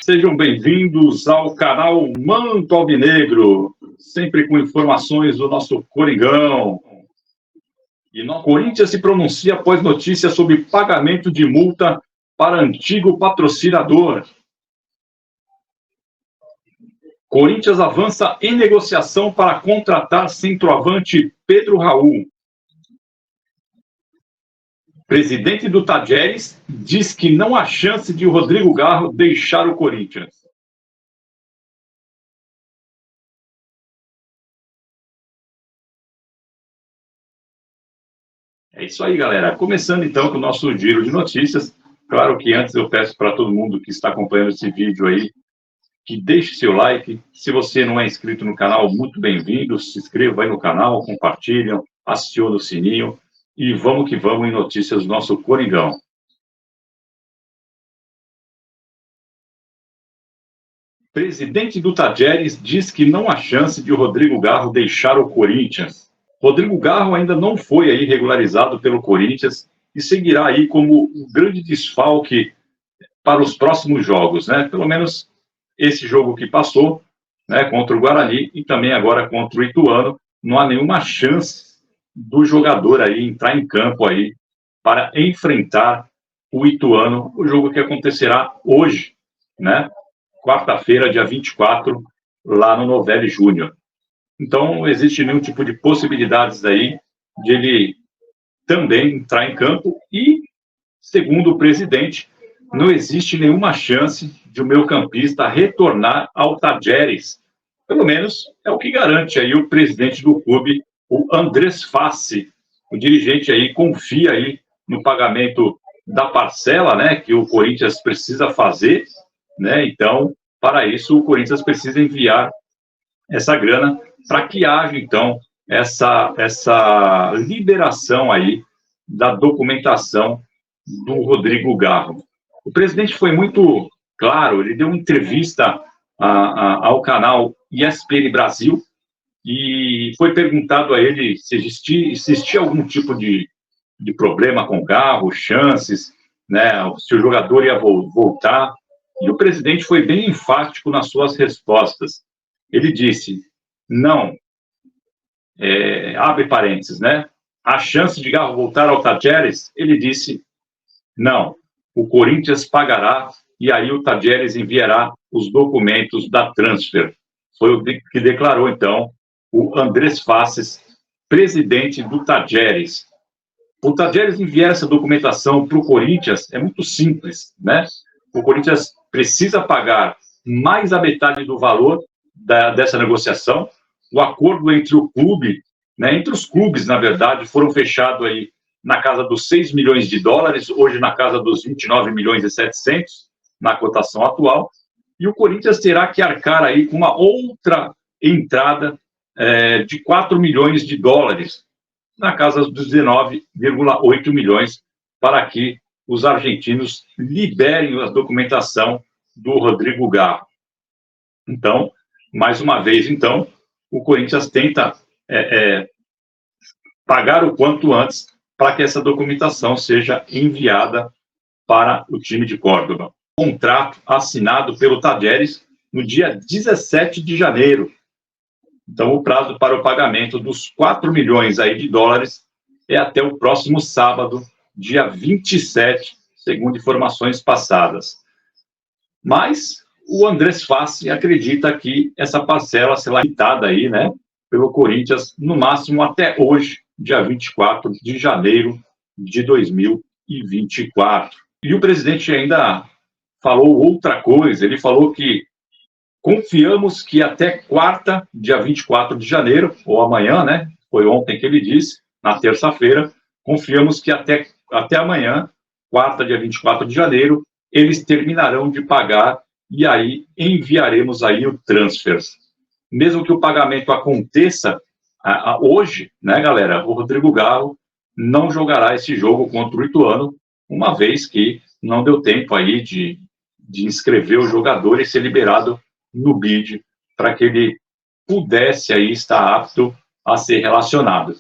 Sejam bem-vindos ao canal Manto Alvinegro, sempre com informações do nosso Coringão. E no Corinthians se pronuncia após notícia sobre pagamento de multa para antigo patrocinador. Corinthians avança em negociação para contratar centroavante Pedro Raul. Presidente do Tajeres diz que não há chance de Rodrigo Garro deixar o Corinthians. É isso aí, galera. Começando então com o nosso giro de notícias. Claro que antes eu peço para todo mundo que está acompanhando esse vídeo aí que deixe seu like. Se você não é inscrito no canal, muito bem-vindo. Se inscreva aí no canal, compartilha, aciona o sininho. E vamos que vamos em notícias do nosso Coringão. Presidente do Tajeres diz que não há chance de Rodrigo Garro deixar o Corinthians. Rodrigo Garro ainda não foi aí regularizado pelo Corinthians e seguirá aí como um grande desfalque para os próximos jogos, né? Pelo menos esse jogo que passou, né, contra o Guarani e também agora contra o Ituano, não há nenhuma chance do jogador aí entrar em campo aí para enfrentar o Ituano, o jogo que acontecerá hoje, né? Quarta-feira, dia 24, lá no Novelli Júnior. Então, não existe nenhum tipo de possibilidades aí de ele também entrar em campo e, segundo o presidente, não existe nenhuma chance de o meio-campista retornar ao Tajeres. Pelo menos é o que garante aí o presidente do clube, o Andrés Fassi. O dirigente aí confia aí no pagamento da parcela, né, que o Corinthians precisa fazer, né? Então, para isso, o Corinthians precisa enviar essa grana para que haja, então, essa liberação aí da documentação do Rodrigo Garro. O presidente foi muito claro, ele deu uma entrevista ao canal ESPN Brasil e foi perguntado a ele se existia algum tipo de problema com o Garro, chances, né, se o jogador ia voltar. E o presidente foi bem enfático nas suas respostas. Ele disse, não, abre parênteses, né? A chance de Garro voltar ao Tajeres, ele disse, não, o Corinthians pagará e aí o Tajeres enviará os documentos da transfer. Foi o que declarou, então, o Andrés Fassi, presidente do Tajeres. O Tajeres enviar essa documentação para o Corinthians é muito simples, né? O Corinthians precisa pagar mais a metade do valor dessa negociação. O acordo entre o clube, né, entre os clubes, na verdade, foram fechados aí na casa dos 6 milhões de dólares, hoje na casa dos 29 milhões e 700, na cotação atual. E o Corinthians terá que arcar aí com uma outra entrada de 4 milhões de dólares, na casa dos 19,8 milhões, para que os argentinos liberem a documentação do Rodrigo Garro. Então, mais uma vez, então, o Corinthians tenta pagar o quanto antes para que essa documentação seja enviada para o time de Córdoba. Contrato assinado pelo Tajeres no dia 17 de janeiro. Então, o prazo para o pagamento dos 4 milhões aí de dólares é até o próximo sábado, dia 27, segundo informações passadas. Mas o Andrés Fassi acredita que essa parcela será quitada aí, né, pelo Corinthians, no máximo até hoje, dia 24 de janeiro de 2024. E o presidente ainda falou outra coisa, ele falou que confiamos que até quarta, dia 24 de janeiro, ou amanhã, né, foi ontem que ele disse, na terça-feira, confiamos que até amanhã, quarta, dia 24 de janeiro, eles terminarão de pagar e aí enviaremos aí o transfer. Mesmo que o pagamento aconteça hoje, né, galera, o Rodrigo Garro não jogará esse jogo contra o Ituano, uma vez que não deu tempo aí de inscrever o jogador e ser liberado no bid para que ele pudesse aí estar apto a ser relacionado.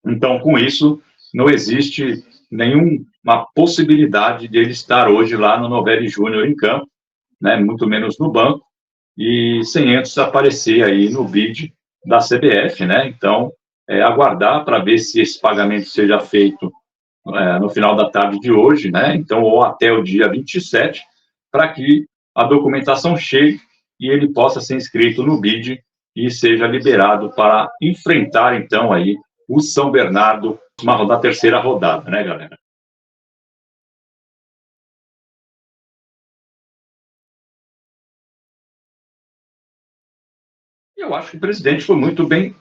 Então, com isso, não existe nenhuma possibilidade de ele estar hoje lá no Novelli Júnior em campo, né, muito menos no banco, e sem antes aparecer aí no bid da CBF, né? Então, aguardar para ver se esse pagamento seja feito no final da tarde de hoje, né? Então, ou até o dia 27, para que a documentação chegue e ele possa ser inscrito no bid e seja liberado para enfrentar, então, aí o São Bernardo na terceira rodada, né, galera? Eu acho que o presidente foi muito bem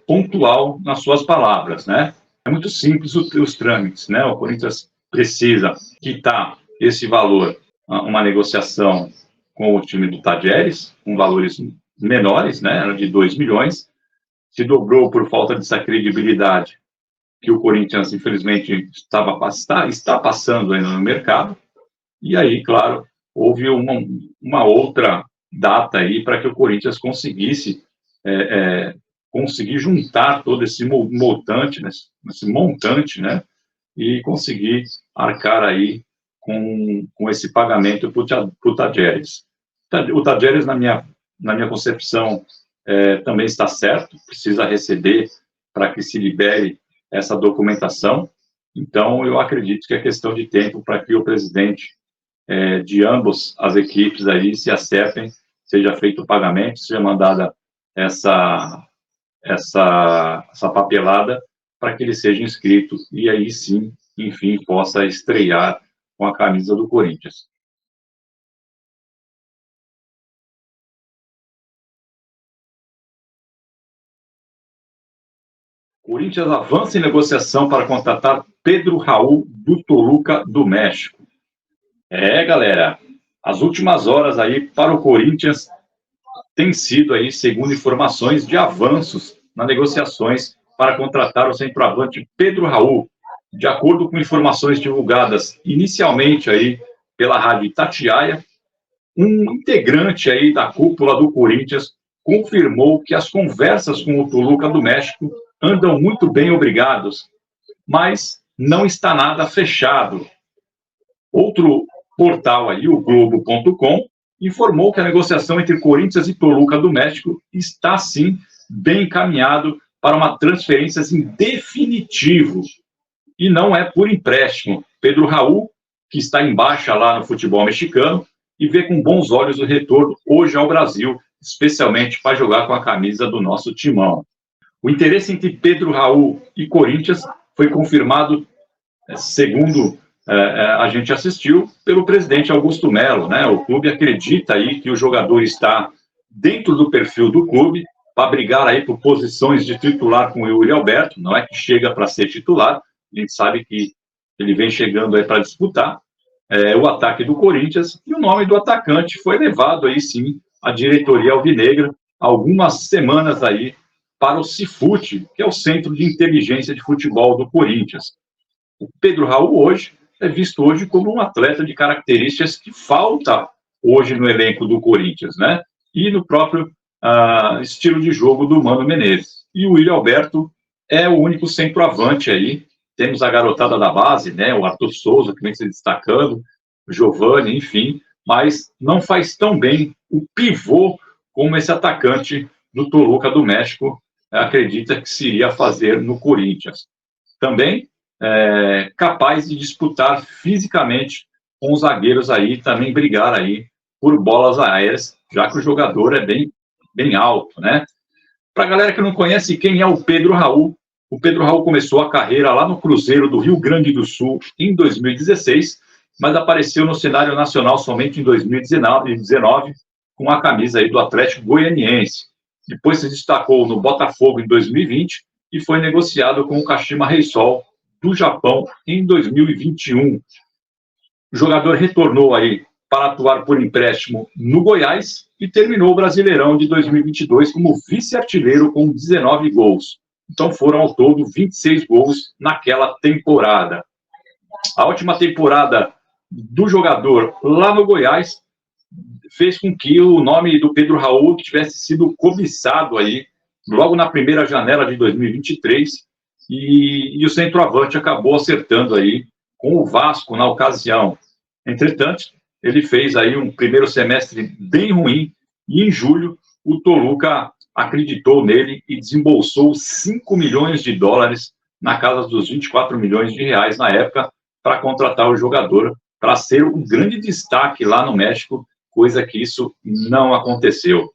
pontual nas suas palavras, né? É muito simples os trâmites, né? O Corinthians precisa quitar esse valor, uma negociação com o time do Tadieres, com valores menores, né? Era de 2 milhões, se dobrou por falta dessa credibilidade que o Corinthians, infelizmente, está passando ainda no mercado, e aí, claro, houve uma outra data aí para que o Corinthians conseguisse conseguir juntar todo esse montante, né, e conseguir arcar aí com esse pagamento para o Tadieres. O Tadieres, na minha concepção, também está certo, precisa receber para que se libere essa documentação. Então, eu acredito que é questão de tempo para que o presidente de ambas as equipes aí se acertem, seja feito o pagamento, seja mandada essa papelada para que ele seja inscrito e aí sim, enfim, possa estrear com a camisa do Corinthians. Corinthians avança em negociação para contratar Pedro Raul do Toluca do México. Galera, as últimas horas aí para o Corinthians tem sido aí, segundo informações, de avanços nas negociações para contratar o centroavante Pedro Raul. De acordo com informações divulgadas inicialmente aí pela Rádio Itatiaia, um integrante aí da cúpula do Corinthians confirmou que as conversas com o Toluca do México andam muito bem, obrigados, mas não está nada fechado. Outro portal aí, o Globo.com, informou que a negociação entre Corinthians e Toluca do México está, sim, bem encaminhado para uma transferência em definitivo. E não é por empréstimo. Pedro Raul, que está em baixa lá no futebol mexicano, e vê com bons olhos o retorno hoje ao Brasil, especialmente para jogar com a camisa do nosso timão. O interesse entre Pedro Raul e Corinthians foi confirmado, segundo a gente assistiu, pelo presidente Augusto Melo, né? O clube acredita aí que o jogador está dentro do perfil do clube para brigar aí por posições de titular com o Yuri Alberto, não é que chega para ser titular, a gente sabe que ele vem chegando aí para disputar o ataque do Corinthians, e o nome do atacante foi levado aí sim à diretoria alvinegra algumas semanas aí para o Cifute, que é o Centro de Inteligência de Futebol do Corinthians. O Pedro Raul hoje é visto hoje como um atleta de características que falta hoje no elenco do Corinthians, né? E no próprio estilo de jogo do Mano Menezes. E o William Alberto é o único centroavante aí. Temos a garotada da base, né? O Arthur Souza, que vem se destacando, o Giovani, enfim, mas não faz tão bem o pivô como esse atacante do Toluca do México acredita que se iria fazer no Corinthians. Também capaz de disputar fisicamente com os zagueiros aí, também brigar aí por bolas aéreas, já que o jogador é bem alto, né? Para a galera que não conhece quem é o Pedro Raul começou a carreira lá no Cruzeiro do Rio Grande do Sul em 2016, mas apareceu no cenário nacional somente em 2019 com a camisa aí do Atlético Goianiense. Depois se destacou no Botafogo em 2020 e foi negociado com o Kashima Reysol do Japão em 2021. O jogador retornou aí para atuar por empréstimo no Goiás e terminou o Brasileirão de 2022 como vice-artilheiro com 19 gols. Então foram ao todo 26 gols naquela temporada. A última temporada do jogador lá no Goiás fez com que o nome do Pedro Raul tivesse sido cobiçado aí logo na primeira janela de 2023 e o centroavante acabou acertando aí com o Vasco na ocasião. Entretanto, ele fez aí um primeiro semestre bem ruim, e em julho o Toluca acreditou nele e desembolsou 5 milhões de dólares, na casa dos 24 milhões de reais na época, para contratar o jogador, para ser um grande destaque lá no México, coisa que isso não aconteceu.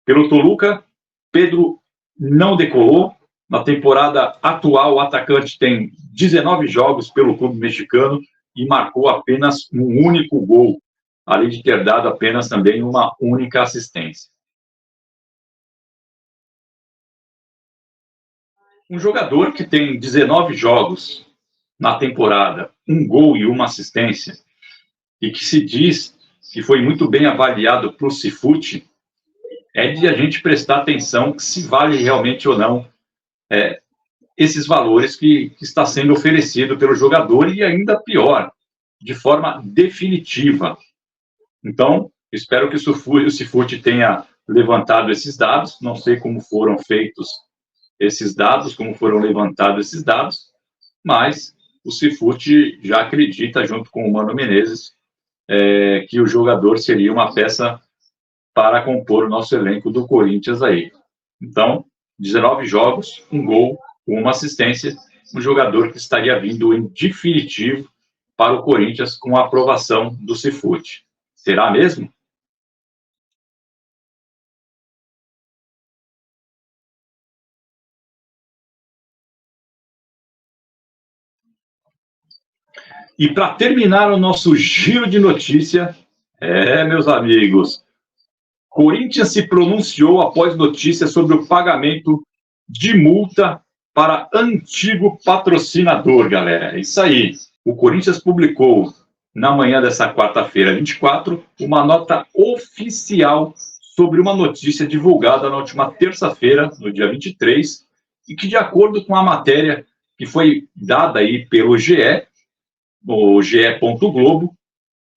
Pelo Toluca, Pedro não decolou. Na temporada atual, o atacante tem 19 jogos pelo clube mexicano e marcou apenas um único gol, além de ter dado apenas também uma única assistência. Um jogador que tem 19 jogos na temporada, um gol e uma assistência, e que se diz que foi muito bem avaliado para o Cifute, é de a gente prestar atenção se vale realmente ou não esses valores que está sendo oferecido pelo jogador, e ainda pior, de forma definitiva. Então, espero que o Cifute tenha levantado esses dados, não sei como foram feitos esses dados, como foram levantados esses dados, mas o Cifute já acredita, junto com o Mano Menezes, que o jogador seria uma peça para compor o nosso elenco do Corinthians aí. Então, 19 jogos, um gol, uma assistência, um jogador que estaria vindo em definitivo para o Corinthians com a aprovação do Cifute. Será mesmo? E para terminar o nosso giro de notícia, meus amigos, Corinthians se pronunciou após notícia sobre o pagamento de multa para antigo patrocinador, galera. É isso aí. O Corinthians publicou, na manhã dessa quarta-feira, 24, uma nota oficial sobre uma notícia divulgada na última terça-feira, no dia 23, e que, de acordo com a matéria que foi dada aí pelo GE, o GE.globo,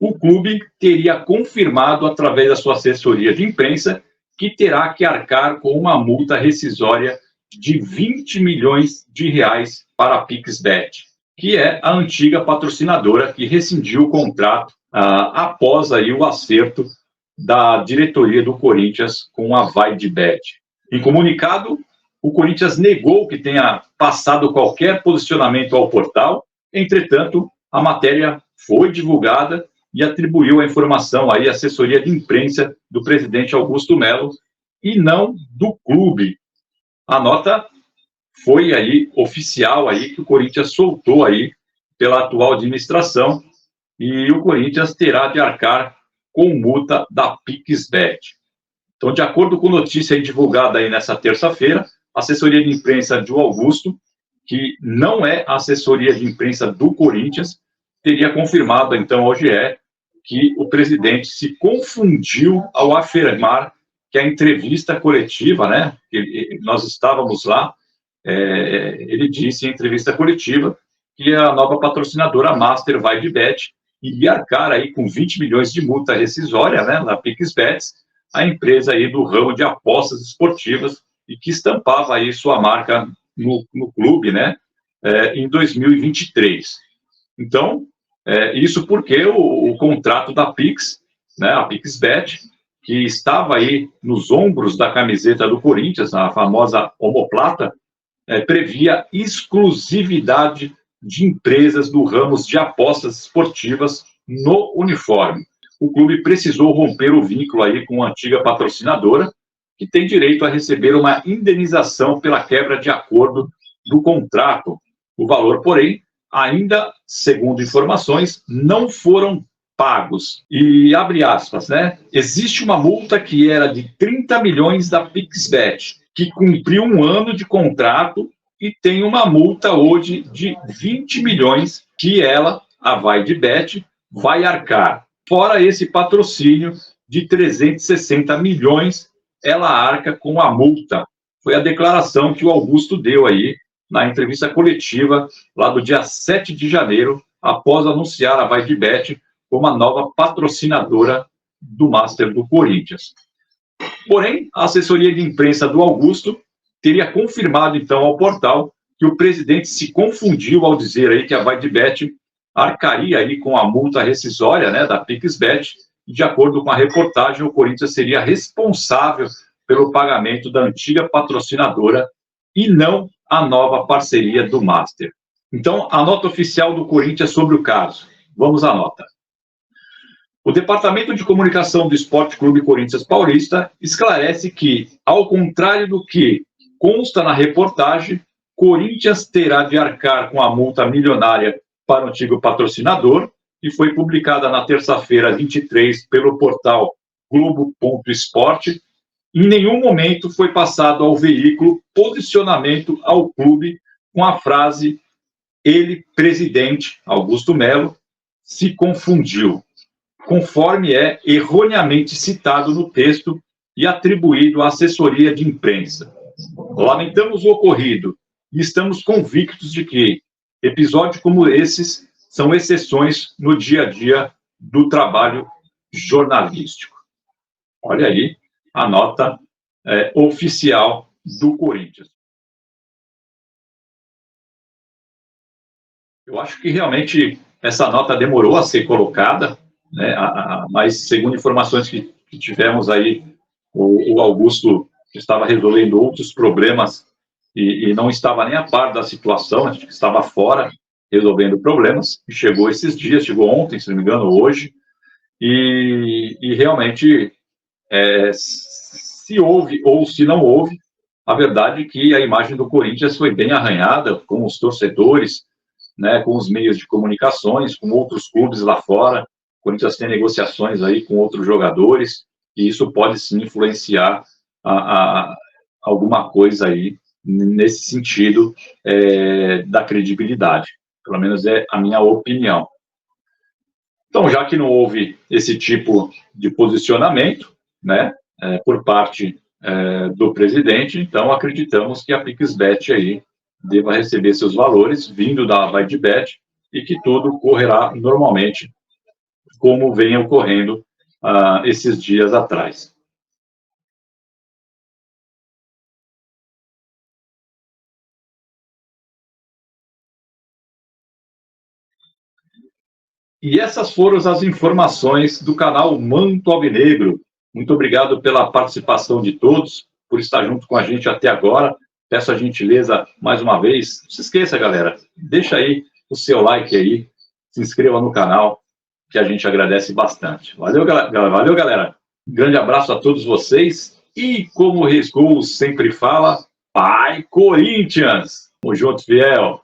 o clube teria confirmado, através da sua assessoria de imprensa, que terá que arcar com uma multa rescisória de 20 milhões de reais para a PixBet, que é a antiga patrocinadora que rescindiu o contrato após aí o acerto da diretoria do Corinthians com a VaiDebet. Em comunicado, o Corinthians negou que tenha passado qualquer posicionamento ao portal. Entretanto, a matéria foi divulgada e atribuiu a informação aí à assessoria de imprensa do presidente Augusto Melo e não do clube. A nota foi aí oficial aí que o Corinthians soltou aí pela atual administração, e o Corinthians terá de arcar com multa da PixBet. Então, de acordo com notícia aí divulgada aí nessa terça-feira, a assessoria de imprensa do Augusto, que não é a assessoria de imprensa do Corinthians, teria confirmado então ao GE que o presidente se confundiu ao afirmar que a entrevista coletiva, né, nós estávamos lá, ele disse em entrevista coletiva que a nova patrocinadora Master VaiDebet iria arcar aí com 20 milhões de multa rescisória, né, na PixBet, a empresa aí do ramo de apostas esportivas, e que estampava aí sua marca no clube, né, em 2023. Então, isso porque o contrato da Pix, né, a PixBet, que estava aí nos ombros da camiseta do Corinthians, a famosa omoplata, previa exclusividade de empresas do ramo de apostas esportivas no uniforme. O clube precisou romper o vínculo aí com a antiga patrocinadora, que tem direito a receber uma indenização pela quebra de acordo do contrato. O valor, porém, ainda, segundo informações, não foram pagos. E, abre aspas, né? Existe uma multa que era de 30 milhões da PixBet, que cumpriu um ano de contrato e tem uma multa hoje de 20 milhões que ela, a VaiDebet, vai arcar. Fora esse patrocínio de 360 milhões, ela arca com a multa. Foi a declaração que o Augusto deu aí na entrevista coletiva lá do dia 7 de janeiro, após anunciar a VaiDebet como a nova patrocinadora do Master do Corinthians. Porém, a assessoria de imprensa do Augusto teria confirmado, então, ao portal que o presidente se confundiu ao dizer aí que a VaiDebet arcaria aí com a multa rescisória, né, da PicSbet, e de acordo com a reportagem, o Corinthians seria responsável pelo pagamento da antiga patrocinadora e não a nova parceria do Master. Então, a nota oficial do Corinthians sobre o caso. Vamos à nota. O Departamento de Comunicação do Esporte Clube Corinthians Paulista esclarece que, ao contrário do que consta na reportagem, Corinthians terá de arcar com a multa milionária para o antigo patrocinador, e foi publicada na terça-feira 23 pelo portal Globo.esporte. Em nenhum momento foi passado ao veículo posicionamento ao clube com a frase "ele, presidente Augusto Melo, se confundiu", conforme é erroneamente citado no texto e atribuído à assessoria de imprensa. Lamentamos o ocorrido e estamos convictos de que episódios como esses são exceções no dia a dia do trabalho jornalístico. Olha aí a nota oficial do Corinthians. Eu acho que realmente essa nota demorou a ser colocada, né, mas segundo informações que tivemos aí, o Augusto estava resolvendo outros problemas e não estava nem a par da situação, acho que estava fora resolvendo problemas, e chegou esses dias, chegou ontem, se não me engano, hoje, e realmente, se houve ou se não houve, a verdade é que a imagem do Corinthians foi bem arranhada com os torcedores, né, com os meios de comunicações, com outros clubes lá fora. O Corinthians tem negociações aí com outros jogadores, e isso pode sim influenciar alguma coisa aí nesse sentido da credibilidade. Pelo menos é a minha opinião. Então, já que não houve esse tipo de posicionamento, né, por parte do presidente, então acreditamos que a PicSbet aí deva receber seus valores vindo da VaidBet e que tudo correrá normalmente, como vem ocorrendo esses dias atrás. E essas foram as informações do canal Manto Alvinegro. Muito obrigado pela participação de todos, por estar junto com a gente até agora. Peço a gentileza, mais uma vez, não se esqueça, galera, deixa aí o seu like aí, se inscreva no canal, que a gente agradece bastante. Valeu, galera. Grande abraço a todos vocês. E como o Reis Gols sempre fala, Vai Corinthians! Tamo junto, fiel!